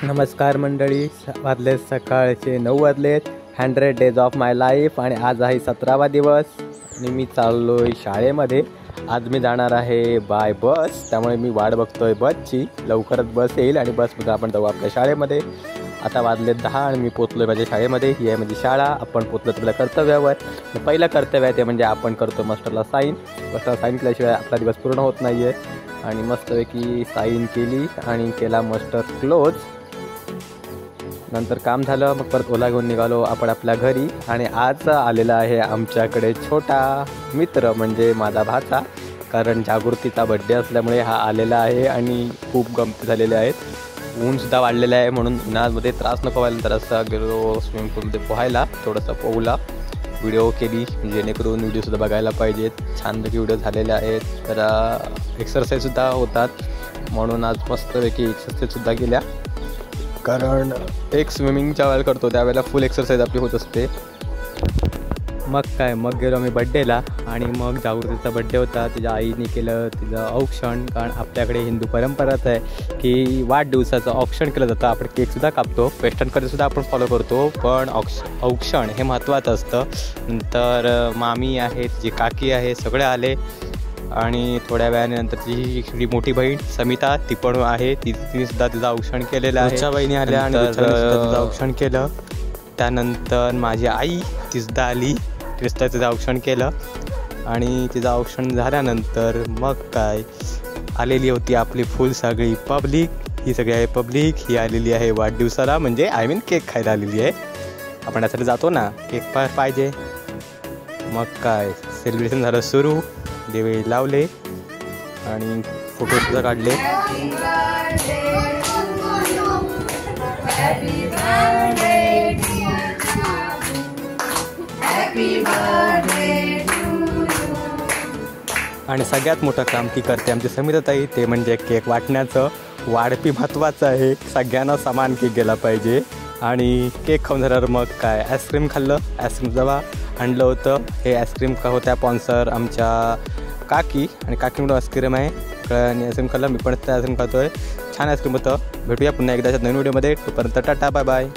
नमस्कार मंडळी, वाजलेत सकाळचे 9 वाजलेत. 100 डेज ऑफ माय लाईफ आणि आज आहे 17वा दिवस आणि मी चाललोय शाळेमध्ये. आज मी जाणार आहे बाय बस, त्यामुळे मी वाट बघतोय बसची. लवकरच बस येईल आणि बसमध्ये आपण जाऊ आपल्या शाळेमध्ये. आता वाजलेत 10 आणि मी पोचलोय माझ्या शाळेमध्ये. ही आहे माझी शाळा. आपण पोचलो तर आपल्या कर्तव्यावर. पहिलं कर्तव्य आहे ते म्हणजे आपण करतो मास्टरला साईन. मास्टरला साईन केल्याशिवाय आपला दिवस पूर्ण होत नाही आहे. आणि मस्तपैकी साईन केली आणि केला मास्टर क्लोज. नंतर काम झालं, मग परत ओला घेऊन निघालो आपण आपल्या घरी. आणि आज आलेला आहे आमच्याकडे छोटा मित्र म्हणजे माझा भाचा, कारण जागृतीचा बड्डे असल्यामुळे हा आलेला आहे आणि खूप गमती झालेल्या आहेत. ऊनसुद्धा वाढलेलं आहे म्हणून उन्हामध्ये त्रास नको व्हायला तर असं गेलो स्विमिंग पूलमध्ये पोहायला. थोडंसं पोहला, व्हिडिओ केली जेणेकरून व्हिडिओसुद्धा बघायला पाहिजेत. छानपैकी व्हिडिओ झालेले आहेत. तर एक्सरसाइजसुद्धा होतात म्हणून आज मस्तपैकी एक्सरसाइजसुद्धा केल्या. कारण एक स्विमिंगच्या वेळेला करतो त्यावेळेला फुल एक्सरसाइज आपली होत असते. मग गेलो मी बड्डेला. आणि मग जागृतीचा बड्डे होता. तिच्या आईने केलं तिचं औक्षण. कारण आपल्याकडे हिंदू परंपराच आहे की वाढदिवसाचं औक्षण केलं जातं. आपण केकसुद्धा कापतो, वेस्टर्न कल्चरसुद्धा आपण फॉलो करतो, पण औक्षण हे महत्त्वाचं असतं. नंतर मामी आहेत, जी काकी आहे, सगळे आले. आणि थोड्या वेळाने नंतर जी मोठी बहीण समिता ती पण आहे, तिने सुद्धा तिचं औक्षण केलेलं आहे. तिच्या बहिणी आल्या आणि तिचं औक्षण केलं. त्यानंतर माझी आई ती सुद्धा आली, तिने तिचं औक्षण केलं. आणि तिचं औक्षण झाल्यानंतर मग काय आलेली होती आपली फुल सगळी पब्लिक. ही सगळी आहे पब्लिक, ही आलेली आहे वाढदिवसाला, म्हणजे केक खायला आलेली आहे. आपण यासाठी जातो ना, केक पाहिजे. मग काय सेलिब्रेशन झालं सुरू. दिवे लावले आणि फोटोसुद्धा काढले. आणि सगळ्यात मोठं काम ती करते आमची समिताताई, ते म्हणजे केक वाटण्याचं. वाढपी महत्त्वाचं आहे, सगळ्यांना समान केक गेला पाहिजे. आणि केक खाऊन झाल्यावर मग काय आईस्क्रीम खाल्लं. आईस्क्रीम जेव्हा आणलं होतं, हे आईस्क्रीम का होत्या स्पॉन्सर आमच्या काकी, आणि काकीमुळे आईस्क्रीम आहे. आणि आईस्क्रीम खाल्लं, मी पण त्या आईस्क्रीम खातो आहे. छान आईस्क्रीम होतं. भेटूया पुन्हा एकदा नवीन व्हिडिओमध्ये. तोपर्यंत टाटा, बाय बाय.